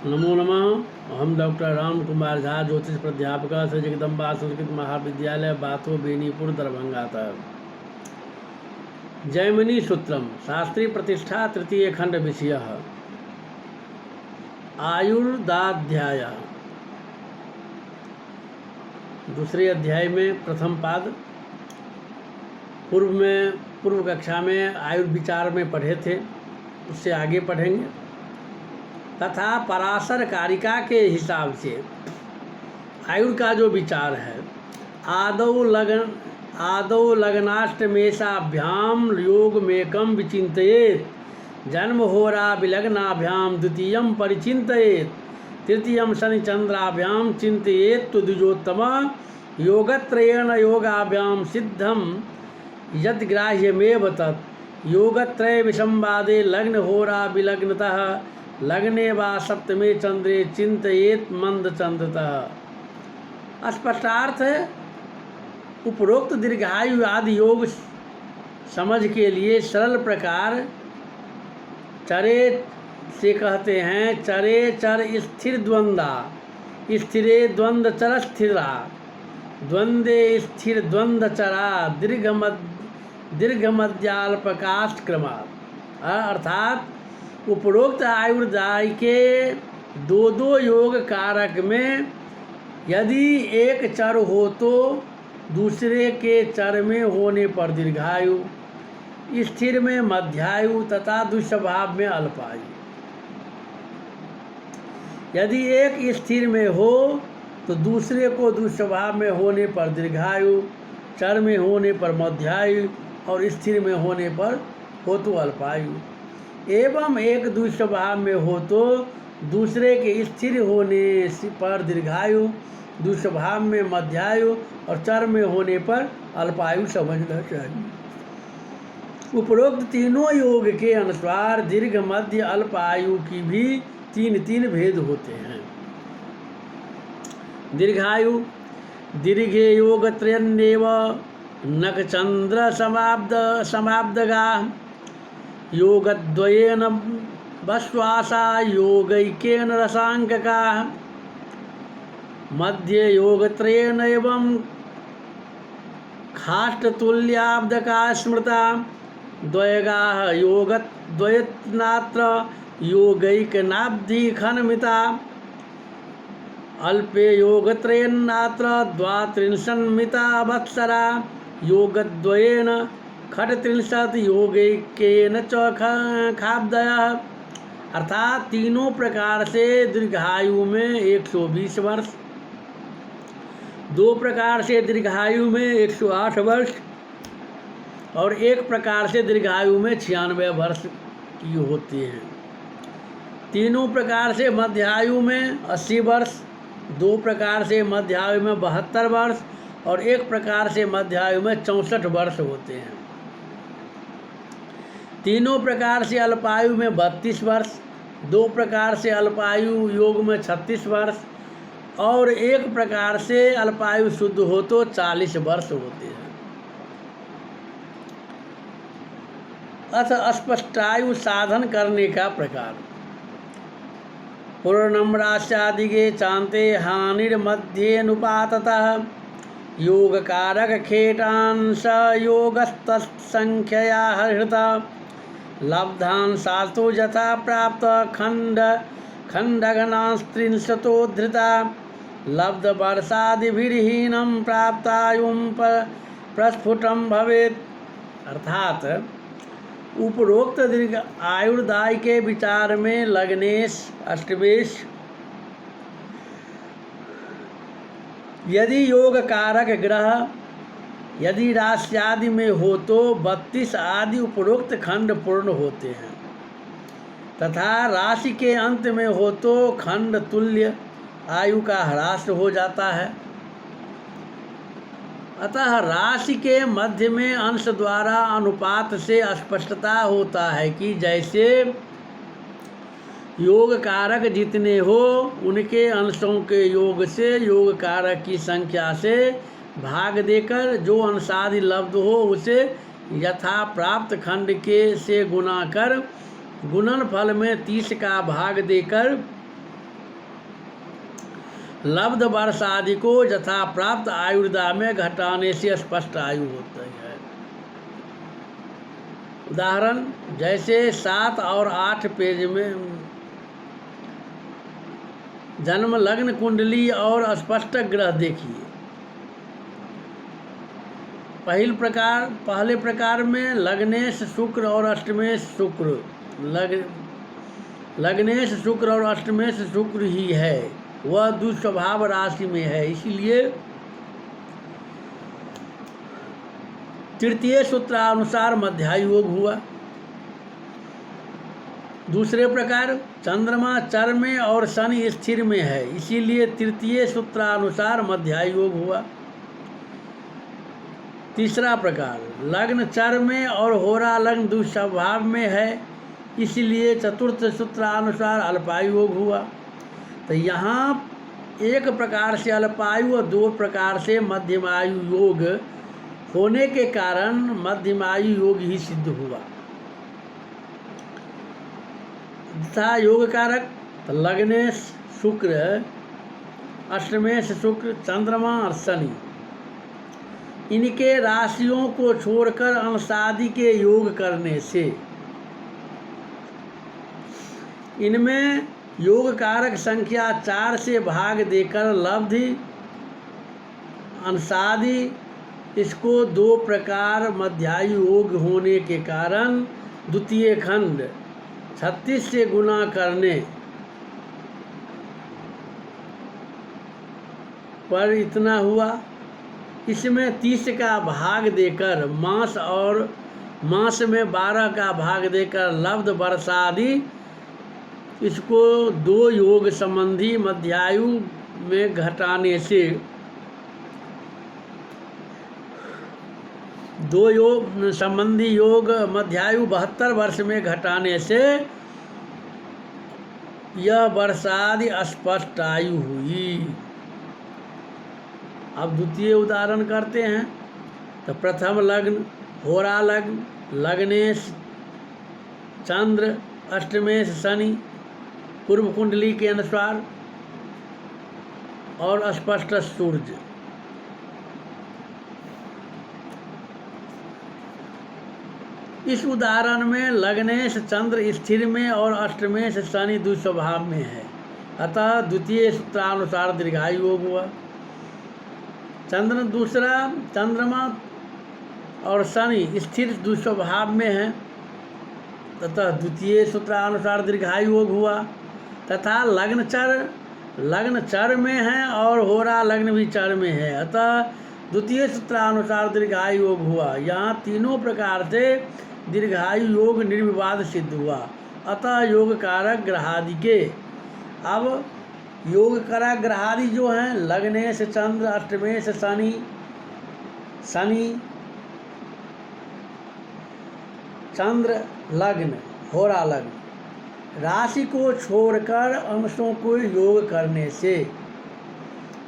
नमो नमः। हम डॉक्टर राम कुमार झा, ज्योतिष प्राध्यापक, श्री जगदम्बा संस्कृत महाविद्यालय, बाथो बेनीपुर, दरभंगा तक। जैमिनी सूत्रम शास्त्री प्रतिष्ठा तृतीय खंड विषय आयुर्दाध्याय। दूसरे अध्याय में प्रथम पाद पूर्व कक्षा में आयुर्विचार में पढ़े थे, उससे आगे पढ़ेंगे। तथा पराशर कारिका के हिसाब से आयुर का जो विचार है, आदौ लग्नाष्टमेशाभ्याम योग मेकम विचिंतयेत, जन्म होरा विलग्नाभ्याम द्वितीयम परिचिंतयेत, तृतीयम शनि चंद्राभ्याम चिंतयेत तो द्विजोत्तम, योगत्रयेण योगाभ्याम सिद्धम यद्ग्राह्यमेव तत्, योगत्रय विसंवादे लग्न होरा विलग्नतः लग्ने वा सप्तमे चंद्रे चिंतयेत मंद चंद्रतः। स्पष्टार्थ है, उपरोक्त दीर्घायु आदि योग समझ के लिए सरल प्रकार चरे से कहते हैं। चरे चर स्थिर द्वंदा, स्थिरे द्वंद चर स्थिरा, द्वंदे स्थिर द्वंद चरा, दीर्घ मध्याल्पकाष्ठ क्रमात्। अर्थात उपरोक्त आयुर्दाय के दो योग कारक में यदि एक चर हो तो दूसरे के चर में होने पर दीर्घायु, स्थिर में मध्यायु तथा दुस्वभाव में अल्पायु। यदि एक स्थिर में हो तो दूसरे को दुस्वभाव में होने पर दीर्घायु, चर में होने पर मध्यायु और स्थिर में होने पर हो तो अल्पायु। एवं एक दुस्वभाव में हो तो दूसरे के स्थिर होने पर दीर्घायु, दुस्वभाव में मध्यायु और चर में होने पर अल्पायु समझना चाहिए। उपरोक्त तीनों योग के अनुसार दीर्घ मध्य अल्पायु की भी तीन भेद होते हैं। दीर्घायु दीर्घे योग त्रयन्नेव नखचंद्र समाब्दगा, योगद्वयेन वश्वासा योगैकेन रसांकका, मध्ये योगत्रयेन एवं खाष्टतुल्याब्दका स्मृता, द्वयगाः योगद्वयनात्र योगैकनाब्धि खनमिता, अल्पे योगत्रयेनात्र द्वात्रिंशन्मिता वत्सरा, योगद्वयेन खट्त्रिंशत् योगैकेन च खाब्दयः। अर्थात तीनों प्रकार से दीर्घायु में 120 वर्ष, दो प्रकार से दीर्घायु में 108 वर्ष और एक प्रकार से दीर्घायु में 96 वर्ष की होती हैं। तीनों प्रकार से मध्यायु में 80 वर्ष, दो प्रकार से मध्यायु में 72 वर्ष और एक प्रकार से मध्यायु में 64 वर्ष होते हैं। तीनों प्रकार से अल्पायु में 32 वर्ष, दो प्रकार से अल्पायु योग में 36 वर्ष और एक प्रकार से अल्पायु शुद्ध हो तो 40 वर्ष होते हैं। अथ अस्पष्टायु साधन करने का प्रकार। पूर्णम्रास्यादिगे चांते हानिर्मध्येनुपाततः, योग कारक खेटांश योगस्तत्संख्यया हृता, लब्धान सातो यथा प्राप्त खंडगणास्त्रिंशतो धृता, लब्ध वर्षादिभिर्हीनं प्राप्तायुं प्रस्फुटं भवेत्। अर्थात उपरोक्त दीर्घ आयुर्दाय के विचार में लग्नेश अष्टमेश यदि योग कारक ग्रह यदि राशि आदि में हो तो 32 आदि उपरोक्त खंड पूर्ण होते हैं, तथा राशि के अंत में हो तो खंड तुल्य आयु का ह्रास हो जाता है। अतः राशि के मध्य में अंश द्वारा अनुपात से स्पष्टता होता है कि जैसे योग कारक जितने हो उनके अंशों के योग से योग कारक की संख्या से भाग देकर जो अंशादि लब्ध हो उसे यथा प्राप्त खंड के से गुणा कर गुणन फल में 30 का भाग देकर लब्ध वर्ष आदि को यथा प्राप्त आयुर्दा में घटाने से स्पष्ट आयु होती है। उदाहरण जैसे 7 और 8 पेज में जन्म लग्न कुंडली और स्पष्ट ग्रह देखिए। पहले प्रकार में लग्नेश शुक्र और अष्टमेश शुक्र, लग्नेश शुक्र और अष्टमेश शुक्र ही है, वह दुस्वभाव राशि में है, इसीलिए तृतीय सूत्रानुसार मध्यायु योग हुआ। दूसरे प्रकार चंद्रमा चर में और शनि स्थिर में है, इसीलिए तृतीय सूत्रानुसार मध्यायु योग हुआ। तीसरा प्रकार लग्न चर में और होरा लग्न दुस्वभाव में है, इसलिए चतुर्थ सूत्रानुसार अल्पायु योग हुआ। तो यहाँ एक प्रकार से अल्पायु और 2 प्रकार से मध्यमायु योग होने के कारण मध्यमायु योग ही सिद्ध हुआ। तथा योग कारक तो लग्नेश शुक्र, अष्टमेश शुक्र, चंद्रमा और शनि, इनके राशियों को छोड़कर अंशादि के योग करने से इनमें योग कारक संख्या 4 से भाग देकर लब्धि अंशादि इसको 2 प्रकार मध्यायु योग होने के कारण द्वितीय खंड 36 से गुना करने पर इतना हुआ। इसमें 30 का भाग देकर मास में 12 का भाग देकर लब्ध वर्षादि इसको 2 योग संबंधी मध्यायु में घटाने से 2 योग संबंधी योग मध्यायु 72 वर्ष में घटाने से यह वर्षादि स्पष्ट आयु हुई। अब द्वितीय उदाहरण करते हैं। तो प्रथम लग्न होरा लग्न, लग्नेश चंद्र, अष्टमेश शनि, पूर्व कुंडली के अनुसार और स्पष्ट सूर्य। इस उदाहरण में लग्नेश चंद्र स्थिर में और अष्टमेश शनि दुस्वभाव में है, अतः द्वितीय सूत्रानुसार दीर्घायु योग हुआ। चंद्रमा और शनि स्थिर दुस्वभाव में है, तथा द्वितीय सूत्रानुसार दीर्घायु योग हुआ। तथा लग्न चर में है और होरा लग्न भी चर में है, अतः द्वितीय सूत्रानुसार दीर्घायु योग हुआ। यहाँ तीनों प्रकार से दीर्घायु योग निर्विवाद सिद्ध हुआ। अतः योग कारक ग्रहादि के, अब योग कारक ग्रहादि जो हैं लग्नेश चंद्र, अष्टमेश शनि, चंद्र लग्न, होरा लग्न, राशि को छोड़कर अंशों को योग करने से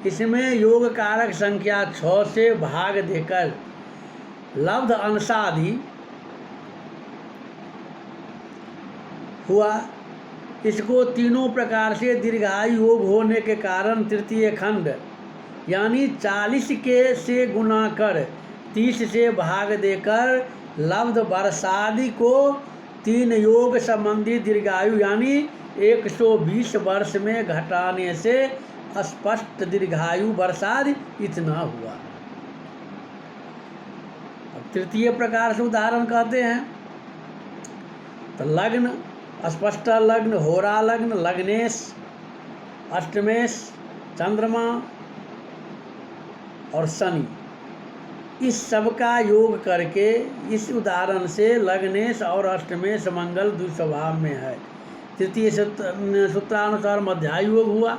इसमें योग कारक संख्या 6 से भाग देकर लब्ध अंशादि हुआ। इसको तीनों प्रकार से दीर्घायु योग होने के कारण तृतीय खंड यानी 40 के से गुना कर 30 से भाग देकर लब्ध वर्षादि को 3 योग संबंधी दीर्घायु यानी 120 वर्ष में घटाने से स्पष्ट दीर्घायु वर्षादि इतना हुआ। अब तृतीय प्रकार से उदाहरण कहते हैं। तो लग्न स्पष्ट लग्न, होरा लग्न, लग्नेश, अष्टमेश, चंद्रमा और शनि, इस सब का योग करके इस उदाहरण से लग्नेश और अष्टमेश मंगल दुस्वभाव में है, तृतीय सूत्रानुसार मध्यायु योग हुआ।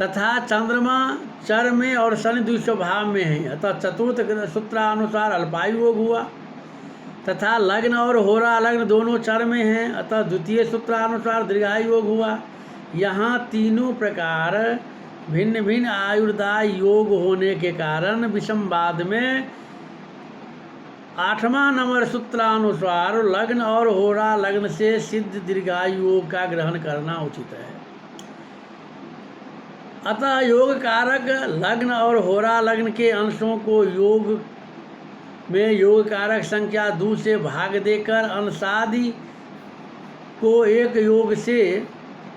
तथा चंद्रमा चर में और शनि दुस्वभाव में है, अतः चतुर्थ सूत्रानुसार अल्पायु योग हुआ। तथा लग्न और होरा लग्न दोनों चर में हैं, अतः द्वितीय सूत्रानुसार दीर्घायु योग हुआ। यहाँ तीनों प्रकार भिन्न भिन्न आयुर्दाय योग होने के कारण विषमवाद में 8वां नंबर सूत्रानुसार लग्न और होरा लग्न से सिद्ध दीर्घायु योग का ग्रहण करना उचित है। अतः योग कारक लग्न और होरा लग्न के अंशों को योग में योग कारक संख्या 2 से भाग देकर अंशादि को एक योग से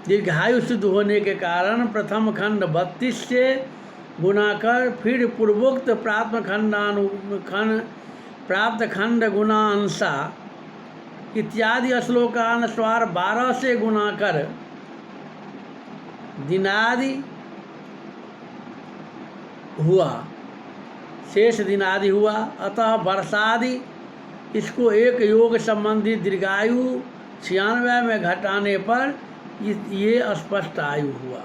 दीर्घायु सिद्ध होने के कारण प्रथम खंड 32 से गुना कर फिर पूर्वोक्त प्राप्त खंड गुना अंशा इत्यादि श्लोकानुसार 12 से गुना कर दिनादि हुआ, शेष दिनादि हुआ। अतः वर्षादि इसको एक योग संबंधी दीर्घायु 96 में घटाने पर ये स्पष्ट आयु हुआ।